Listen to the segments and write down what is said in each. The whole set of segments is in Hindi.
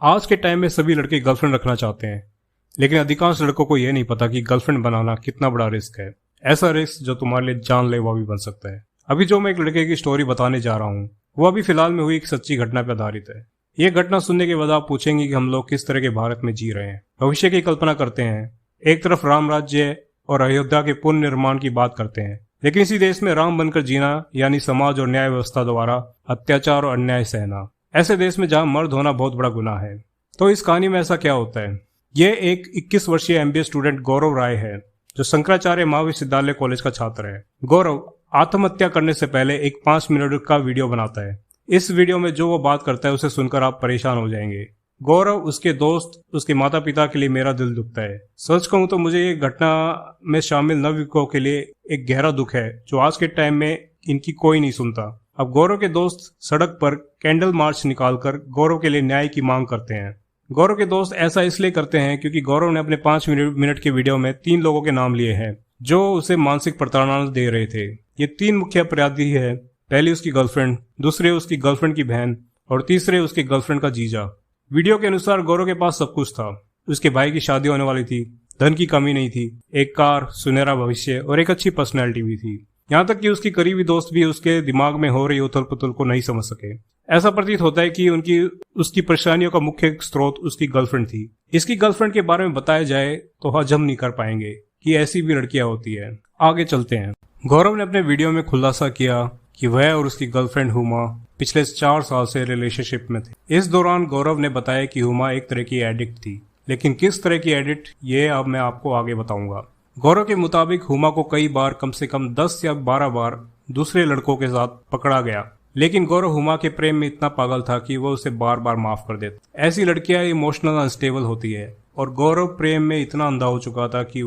आज के टाइम में सभी लड़के गर्लफ्रेंड रखना चाहते हैं, लेकिन अधिकांश लड़कों को यह नहीं पता कि गर्लफ्रेंड बनाना कितना बड़ा रिस्क है। ऐसा रिस्क जो तुम्हारे लिए जानलेवा भी बन सकता है। अभी जो मैं एक लड़के की स्टोरी बताने जा रहा हूँ वो अभी फिलहाल में हुई एक सच्ची घटना पर आधारित है। ये घटना सुनने के बाद आप पूछेंगे कि हम लोग किस तरह के भारत में जी रहे हैं, भविष्य की कल्पना करते हैं। एक तरफ राम राज्य और अयोध्या के पुनर्निर्माण की बात करते हैं, लेकिन इसी देश में राम बनकर जीना यानी समाज और न्याय व्यवस्था द्वारा अत्याचार और अन्याय सहना। ऐसे देश में जहां मर्द होना बहुत बड़ा गुनाह है। तो इस कहानी में ऐसा क्या होता है? ये एक 21 वर्षीय एमबीए स्टूडेंट गौरव राय है, जो शंकराचार्य महाविश्वविद्यालय कॉलेज का छात्र है। गौरव आत्महत्या करने से पहले एक 5 मिनट का वीडियो बनाता है। इस वीडियो में जो वो बात करता है उसे सुनकर आप परेशान हो जाएंगे। गौरव, उसके दोस्त, उसके माता पिता के लिए मेरा दिल दुखता है। सच कहूं तो मुझे ये घटना में शामिल नवयुवकों के लिए एक गहरा दुख है, जो आज के टाइम में इनकी कोई नहीं सुनता। अब गौरव के दोस्त सड़क पर कैंडल मार्च निकालकर गौरव के लिए न्याय की मांग करते हैं। गौरव के दोस्त ऐसा इसलिए करते हैं क्योंकि गौरव ने अपने 5 मिनट के वीडियो में 3 लोगों के नाम लिए हैं जो उसे मानसिक प्रताड़ना दे रहे थे। ये 3 मुख्य अपराधी है। पहली उसकी गर्लफ्रेंड, दूसरे उसकी गर्लफ्रेंड की बहन और तीसरे उसकी गर्लफ्रेंड का जीजा। वीडियो के अनुसार गौरव के पास सब कुछ था। उसके भाई की शादी होने वाली थी, धन की कमी नहीं थी, एक कार, सुनहरा भविष्य और एक अच्छी पर्सनैलिटी भी थी। यहाँ तक कि उसकी करीबी दोस्त भी उसके दिमाग में हो रही उथल पुथल को नहीं समझ सके। ऐसा प्रतीत होता है कि उसकी परेशानियों का मुख्य स्रोत उसकी गर्लफ्रेंड थी। इसकी गर्लफ्रेंड के बारे में बताया जाए तो हजम नहीं कर पाएंगे कि ऐसी भी लड़कियां होती है। आगे चलते हैं। गौरव ने अपने वीडियो में खुलासा किया कि वह और उसकी गर्लफ्रेंड हुमा पिछले 4 साल से रिलेशनशिप में थे। इस दौरान गौरव ने बताया कि हुमा एक तरह की एडिक्ट थी, लेकिन किस तरह की एडिक्ट ये अब मैं आपको आगे बताऊंगा। गौरव के मुताबिक हुमा को कई बार, कम से कम 10 या 12 बार दूसरे लड़कों के साथ पकड़ा गया, लेकिन गौरव हुमा के प्रेम में इतना पागल था कि वह उसे बार बार माफ कर देता। ऐसी लड़कियां इमोशनल अनस्टेबल होती है और गौरव प्रेम में इतना अंधा हो चुका था कि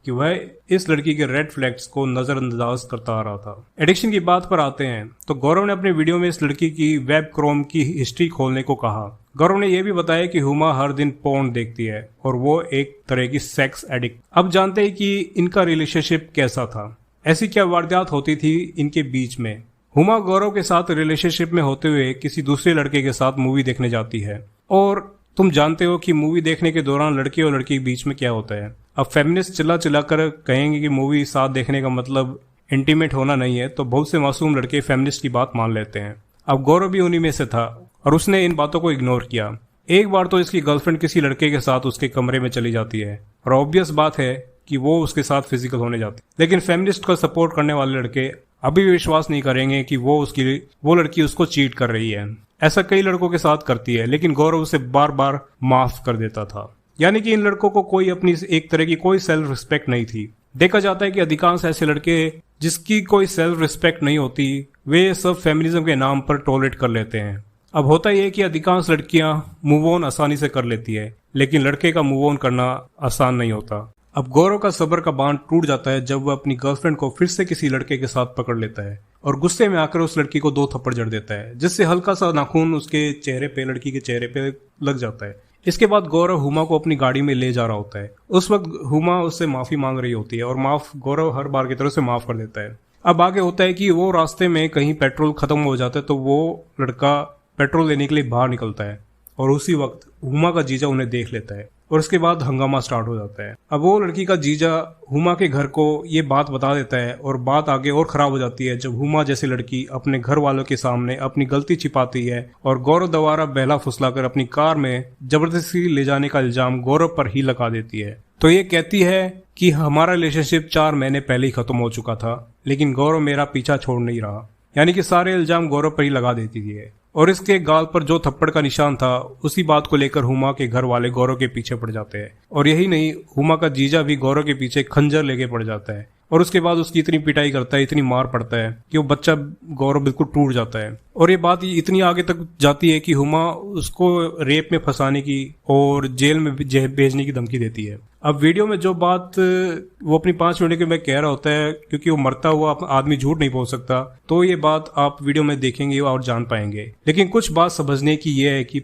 वह इस लड़की के रेड फ्लैग्स को नजरअंदाज करता आ रहा था। एडिक्शन की बात पर आते हैं तो गौरव ने अपने वीडियो में इस लड़की की वेब क्रोम की हिस्ट्री खोलने को कहा। गौरव ने यह भी बताया कि हुमा हर दिन पोर्न देखती है और वो एक तरह की सेक्स एडिक्ट। अब जानते हैं कि इनका रिलेशनशिप कैसा था, ऐसी क्या वारदात होती थी इनके बीच में। हुमा गौरव के साथ रिलेशनशिप में होते हुए किसी दूसरे लड़के के साथ मूवी देखने जाती है, और तुम जानते हो कि मूवी देखने के दौरान लड़के और लड़की के बीच में क्या होता है। अब फेमिनिस्ट चिल्ला कर कहेंगे कि मूवी साथ देखने का मतलब इंटीमेट होना नहीं है, तो बहुत से मासूम लड़के फेमिनिस्ट की बात मान लेते हैं। अब गौरव भी उन्हीं में से था और उसने इन बातों को इग्नोर किया। एक बार तो इसकी गर्लफ्रेंड किसी लड़के के साथ उसके कमरे में चली जाती है और ऑब्वियस बात है कि वो उसके साथ फिजिकल होने जाती है, लेकिन फेमिनिस्ट का सपोर्ट करने वाले लड़के अभी भी विश्वास नहीं करेंगे कि वो लड़की उसको चीट कर रही है। ऐसा कई लड़कों के साथ करती है, लेकिन गौरव उसे बार बार माफ कर देता था। यानी कि इन लड़कों को कोई अपनी एक तरह की कोई सेल्फ रिस्पेक्ट नहीं थी। देखा जाता है कि अधिकांश ऐसे लड़के जिसकी कोई सेल्फ रिस्पेक्ट नहीं होती, वे सब फेमिनिज्म के नाम पर टॉलरेट कर लेते हैं। अब होता यह है कि अधिकांश लड़कियां मूव ऑन आसानी से कर लेती है, लेकिन लड़के का मूव ऑन करना आसान नहीं होता। अब गौरव का सब्र का बांध टूट जाता है जब वह अपनी गर्लफ्रेंड को फिर से किसी लड़के के साथ पकड़ लेता है और गुस्से में आकर उस लड़की को 2 थप्पड़ जड़ देता है, जिससे हल्का सा नाखून उसके चेहरे पे, लड़की के चेहरे पे लग जाता है। इसके बाद गौरव हुमा को अपनी गाड़ी में ले जा रहा होता है। उस वक्त हुमा उससे माफी मांग रही होती है और गौरव हर बार की तरह से माफ कर देता है। अब आगे होता है कि वो रास्ते में कहीं पेट्रोल खत्म हो जाता है, तो वो लड़का पेट्रोल लेने के लिए बाहर निकलता है और उसी वक्त हुमा का जीजा उन्हें देख लेता है और उसके बाद हंगामा स्टार्ट हो जाता है। अब वो लड़की का जीजा हुमा के घर को ये बात बता देता है और बात आगे और खराब हो जाती है जब हुमा जैसी लड़की अपने घर वालों के सामने अपनी गलती छिपाती है और गौरव द्वारा बहला फुसलाकर अपनी कार में जबरदस्ती ले जाने का इल्जाम गौरव पर ही लगा देती है। तो ये कहती है कि हमारा रिलेशनशिप 4 महीने पहले ही खत्म हो चुका था, लेकिन गौरव मेरा पीछा छोड़ नहीं रहा। यानी कि सारे इल्जाम गौरव पर ही लगा देती थी और इसके गाल पर जो थप्पड़ का निशान था, उसी बात को लेकर हुमा के घर वाले गौरव के पीछे पड़ जाते हैं। और यही नहीं, हुमा का जीजा भी गौरव के पीछे खंजर लेके पड़ जाता है और उसके बाद उसकी इतनी पिटाई करता है, इतनी मार पड़ता है कि वो बच्चा गौरव बिल्कुल टूट जाता है। और ये बात इतनी आगे तक जाती है कि हुमा उसको रेप में फंसाने की और जेल में भेजने की धमकी देती है। अब वीडियो में जो बात वो अपनी 5 मिनट के में कह रहा होता है, क्योंकि वो मरता हुआ आदमी झूठ नहीं बोल सकता, तो ये बात आप वीडियो में देखेंगे और जान पाएंगे। लेकिन कुछ बात समझने की ये है कि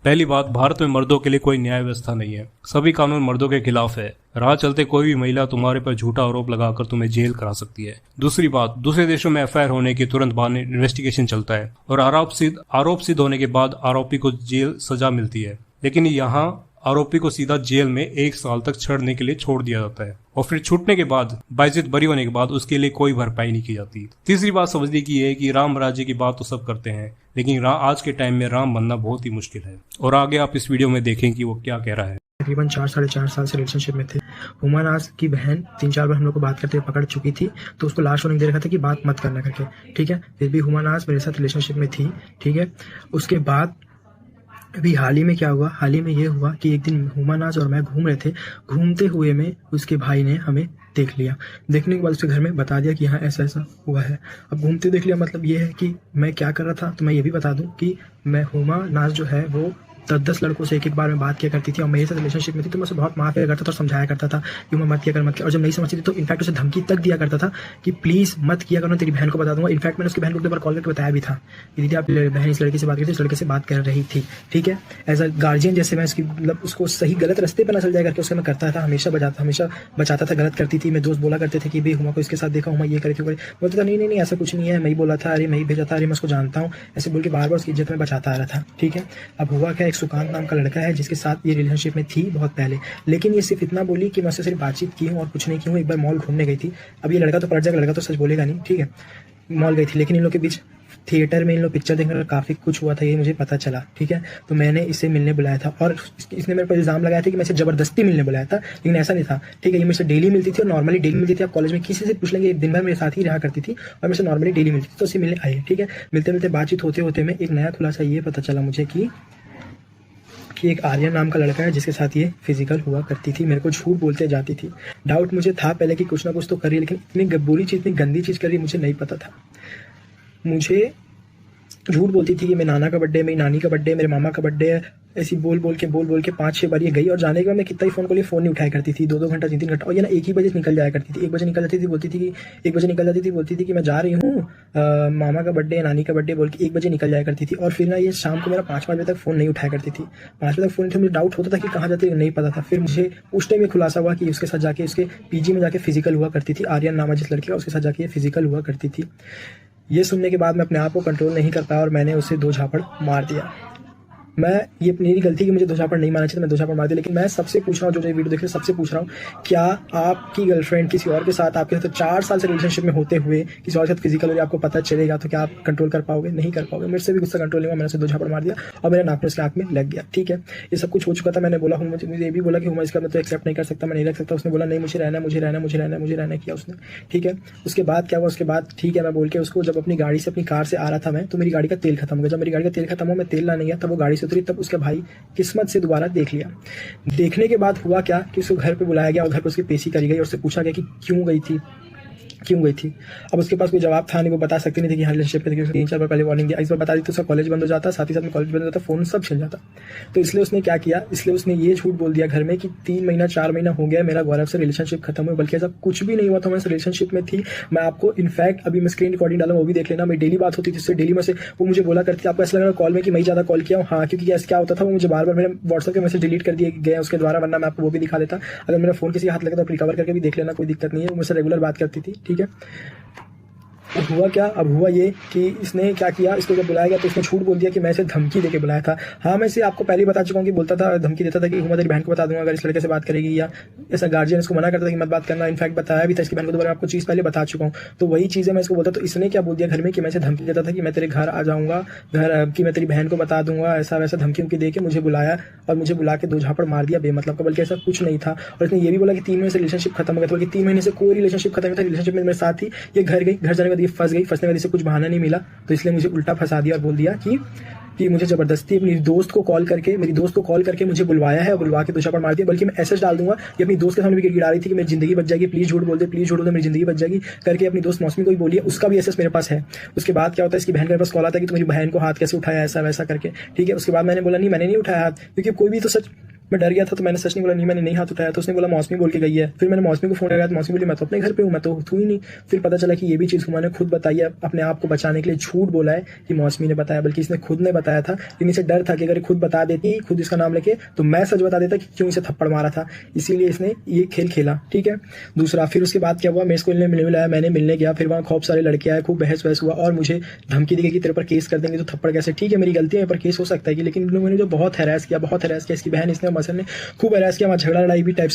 पहली बात, भारत में मर्दों के लिए कोई न्याय व्यवस्था नहीं है। सभी कानून मर्दों के खिलाफ है। राह चलते कोई भी महिला तुम्हारे पर झूठा आरोप लगाकर तुम्हें जेल करा सकती है। दूसरी बात, दूसरे देशों में एफआईआर होने के तुरंत बाद इन्वेस्टिगेशन चलता है और आरोप सिद्ध होने के बाद आरोपी को जेल सजा मिलती है। लेकिन यहाँ आरोपी को सीधा जेल में 1 साल तक छड़ने के लिए छोड़ दिया जाता है और फिर छूटने के बाद बाइज्जत बरी होने के बाद उसके लिए कोई भरपाई नहीं की जाती। तीसरी बात समझने की है कि राम राज्य की बात तो सब करते हैं, लेकिन आज के टाइम में राम बनना बहुत ही मुश्किल है। और आगे आप इस वीडियो में देखें कि वो क्या कह रहा है। तकरीबन 4-4.5 साल से रिलेशनशिप में थे। हुमा नाज की बहन 3-4 बार हम लोग को बात करते हुए पकड़ चुकी थी, तो उसको लास्ट वार्निंग दे रखा था कि बात मत करना करके, ठीक है। फिर भी हुमा नाज मेरे साथ रिलेशनशिप में थी, ठीक है। उसके बाद अभी हाल ही में क्या हुआ, हाल ही में ये हुआ कि एक दिन हुमा नाज और मैं घूम रहे थे। घूमते हुए में उसके भाई ने हमें देख लिया। देखने के बाद उसके घर में बता दिया कि हाँ ऐसा ऐसा हुआ है। अब घूमते देख लिया मतलब ये है कि मैं क्या कर रहा था, तो मैं ये भी बता दूं कि मैं हुमा नाज जो है वो 10 लड़कों से एक बार में बात किया करती थी और मेरे साथ रिलेशनशिप में थी, तो मैं उसे बहुत माफ किया करता था और समझाया करता था कि मैं मत किया कर। और जब नहीं समझती थी तो इनफैक्ट उसे धमकी तक दिया करता था कि प्लीज मत किया करो, तेरी बहन को बता दूंगा। इनफैक्ट मैंने उसकी बहन को एक बार कॉल करके बताया भी था कि दीदी आप बहन इस लड़के से बात करती, इस लड़के से बात कर रही थी, ठीक है। एज अ गार्जियन जैसे मैं उसकी मतलब उसको सही गलत रास्ते पर ना चल जाए करके उससे मैं करता था, हमेशा बचाता था। गलत करती थी, मैं दोस्त बोला करते थे कि भाई हुमा को इसके साथ देखा, हुमा ये करी थी, बोलता था नहीं ऐसा कुछ नहीं है, मैं ही बोला था, अरे मैं ही भेजा था, अरे मैं उसको जानता हूँ, ऐसे बोल के बार बार उसकी इज्जत में बचाता आ रहा था, ठीक है। अब हुआ क्या, एक सुकांत नाम का लड़का है जिसके साथ ये रिलेशनशिप में थी बहुत पहले, लेकिन ये सिर्फ इतना बोली कि मैं उससे सिर्फ बातचीत की हूँ और कुछ नहीं की हूँ। एक बार मॉल घूमने गई थी। अब ये लड़का तो पलट जाएगा, लड़का तो सच बोलेगा नहीं, ठीक है। मॉल गई थी, लेकिन इन लोग के बीच थिएटर में इन लोग पिक्चर देखने का काफ़ी कुछ हुआ था, ये मुझे पता चला, ठीक है। तो मैंने इसे मिलने बुलाया था और इसने मेरे पर इल्ज़ाम लगाया था कि मैं इसे ज़बरदस्ती मिलने बुलाया था, लेकिन ऐसा नहीं था, ठीक है। ये मेरे से डेली मिलती थी और नॉर्मली डेली मिलती थी। आप कॉलेज में किसी से पूछ लेंगे, दिन भर मेरे साथ ही रहा करती थी और मेरे से नॉर्मली डेली मिलती थी, तो उसे मिलने आई, ठीक है। मिलते मिलते बातचीत होते होते में एक नया खुलासा ये पता चला मुझे कि एक आर्यन नाम का लड़का है जिसके साथ ये फिजिकल हुआ करती थी। मेरे को झूठ बोलते जाती थी। डाउट मुझे था पहले कि कुछ ना कुछ तो कर रही है, लेकिन इतनी बुरी चीज़, इतनी गंदी चीज़ कर रही मुझे नहीं पता था। मुझे झूठ बोलती थी कि मेरे नाना का बर्थडे, मेरी नानी का बर्थडे, मेरे मामा का बर्थडे है, ऐसी बोल बोल के 5-6 बार ये गई। और जाने के बाद मैं कितना ही फ़ोन को लिए फ़ोन नहीं उठाया करती थी, 2-2 घंटा 3-3 घंटा। और ये ना 1 ही बजे निकल जाया करती थी, 1 बजे निकल जाती थी, बोलती थी कि 1 बजे निकल जाती थी, बोलती थी कि मैं जा रही हूँ मामा का बर्थडे, नानी का बर्थडे बोल के 1 बजे निकल जाया करती थी। और फिर ना ये शाम को मेरा 5 बजे तक फ़ोन नहीं उठाया करती थी। 5 बजे तक फ़ोन थे, मुझे डाउट होता था कि कहाँ जाती है, नहीं पता था। फिर मुझे उस टाइम में खुलासा हुआ कि उसके साथ जाके उसके पीजी में जाके फिजिकल हुआ करती थी। आर्यन नामा जिस लड़के का, उसके साथ जाके फिजिकल हुआ करती थी। ये सुनने के बाद मैं अपने आप को कंट्रोल नहीं कर पाया और मैंने उसे 2 झापड़ मार दिया। ये मेरी गलती कि मुझे 2 झापड़ नहीं मारना चाहिए, मैं 2 झापड़ मार दिया। लेकिन मैं सबसे पूछ रहा हूँ, जो वीडियो देख रहे सबसे पूछ रहा हूँ, क्या आपकी गर्लफ्रेंड किसी और के साथ, आपके साथ 4 साल से रिलेशनशिप में होते हुए किसी और के साथ फिजिकल हो रही, आपको पता चलेगा तो क्या आप कंट्रोल कर पाओगे? नहीं कर पाओगे। मेरे से भी गुस्सा कंट्रोल नहीं हुआ, मैंने उसे 2 झापड़ मार दिया और मेरे नाक में उसके आँख में लग गया, ठीक है। ये सब कुछ हो चुका था। मैंने बोला हूँ, मुझे ये भी बोला कि इसका मैं तो एक्सेप्ट नहीं कर सकता, मैं नहीं रख सकता। उसने बोला नहीं, मुझे रहना किया उसने, ठीक है। उसके बाद क्या हुआ, उसके बाद ठीक है मैं बोल के उसको, जब अपनी गाड़ी से अपनी कार से आ रहा था मैं, तो मेरी गाड़ी का तेल खत्म हो गया। जब मेरी गाड़ी का तेल खत्म हुआ, मैं तेल लाने गया, तब वो गाड़ी से उतरी, तब उसका भाई किस्मत से दोबारा देख लिया। देखने के बाद हुआ क्या कि उसको घर पे बुलाया गया और घर पे उसकी पेशी करी गई और उससे पूछा गया कि क्यों गई थी। अब उसके पास कोई जवाब था नहीं, वो बता सकती नहीं थी कि हाँ रिलेशनशिप में 3-4 बार पहले वार्निंग दिया। इस बार बता दी तो उसका कॉलेज बंद हो जाता, साथ ही साथ में कॉलेज बंद हो जाता, फोन सब छिल जाता। तो इसलिए उसने क्या किया, इसलिए उसने ये झूठ बोल दिया घर में कि 3-4 महीना हो गया मेरा गौरव से रिलेशनशिप खत्म हुआ, बल्कि ऐसा कुछ भी नहीं हुआ था। मैं रिलेशनशिप में थी। मैं आपको इनफैक्ट अभी मैं स्क्रीन रिकॉर्डिंग डाला, वो भी देख लेना। मेरी डेली बात होती थी उससे, डेली में से वो मुझे बोला करती थी, आपको ऐसा लग रहा कॉल में कि मैं ज़्यादा कॉल किया हूँ? हाँ, क्योंकि ऐसा क्या होता था, वो मुझे बार बार मेरे व्हाट्सएप के मैसेज डिलीट कर दिए गए उसके द्वारा, वरना मैं आपको वो भी दिखा देता। अगर मेरा फोन किसी हाथ लगा तो रिकवर करके भी देख लेना, कोई दिक्कत नहीं है। वो मुझसे रेगुलर बात करती थी, ठीक है। अब हुआ क्या, अब हुआ ये कि इसने क्या किया, इसको जब बुलाया गया तो इसने झूठ बोल दिया कि मैं इसे धमकी देके बुलाया था। हाँ, मैं इसे आपको पहले ही बता चुका हूँ कि बोलता था, धमकी देता था कि हुमा तेरी बहन को बता दूंगा अगर इस लड़के से बात करेगी, या ऐसा गार्जियन इसको मना करता था कि मत बात करना। इनफैक्ट बताया भी था इसकी बहन को, दोबारा आपको चीज़ पहले बता चुका हूँ। तो वही चीज़ें मैं इसको बोलता, तो इसने क्या बोल दिया घर में कि मैं इसे धमकी देता था कि मैं तेरे घर आ जाऊँगा, घर की मैं तेरी बहन को बता दूंगा, ऐसा वैसा धमकी उमकी दे के मुझे बुलाया और मुझे बुला के 2 झापड़ मार दिया बेमतलब का, बल्कि ऐसा कुछ नहीं था। और इसने ये भी बोला कि 3 महीने से रिलेशनशिप खत्म हो गया था, बल्कि 3 महीने से कोई रिलेशनशिप खत्म नहीं था। रिलेशनशिप में मेरे साथ थी, ये घर गई, घर जाने के बाद ये फंस गई, फंसने के बाद इसे कुछ बहाना नहीं मिला, तो इसलिए मुझे उल्टा फंसा दिया और बोल दिया कि मुझे जबरदस्ती मेरी दोस्त को कॉल करके मुझे बुलवाया है और बुलवा के 2 झापड़ मार दिया। बल्कि मैं ऐसा डाल दूंगा कि अपनी दोस्त के सामने भी गिड़गिड़ा रही थी कि मेरी जिंदगी बच जाएगी, प्लीज झूठ बोल दे, मेरी जिंदगी बच जाएगी करके अपनी दोस्त मौसमी को भी बोली है। उसका भी एसएस मेरे पास है। उसके बाद क्या होता है, इसकी बहन के पास कॉल आता है कि तुम्हारी बहन को हाथ कैसे उठाया, ऐसा वैसा करके, ठीक है। उसके बाद मैंने बोला नहीं, मैंने नहीं उठाया हाथ, क्योंकि कोई भी तो सच मैं डर गया था तो मैंने सच नहीं बोला, नहीं मैंने नहीं हाथ उठाया। तो उसने बोला मौसमी बोल के गई है। फिर मैंने मौसमी को फोन लगाया तो मौसमी बोली मैं तो अपने घर पे हूँ, मैं तो हूँ ही नहीं। फिर पता चला कि ये भी चीज़ हुमा ने खुद बताई है, अपने आप को बचाने के लिए झूठ बोला है कि मौसमी ने बताया, बल्कि इसने खुद ने बताया था। लेकिन इसे डर था कि अगर खुद बता देती, खुद इसका नाम लेके, तो मैं सच बता देता कि क्यों इसे थप्पड़ मारा था, इसीलिए इसने ये खेल खेला। ठीक है। दूसरा, फिर उसके बाद क्या हुआ, मैं इसको मिलने बुलाया, मैंने मिलने गया। फिर वहाँ खूब सारे लड़के आए, खूब बहस वहस हुआ और मुझे धमकी दी गई कि तेरे पर केस कर देंगे तो थप्पड़ कैसे। ठीक है, मेरी गलती है, मेरे पर केस हो सकता है, लेकिन इन लोगों ने जो बहुत हैरास किया, इसकी बहन, इसने मसन ने खूब हैरास किया, वहाँ झगड़ा लड़ाई भी टाइप से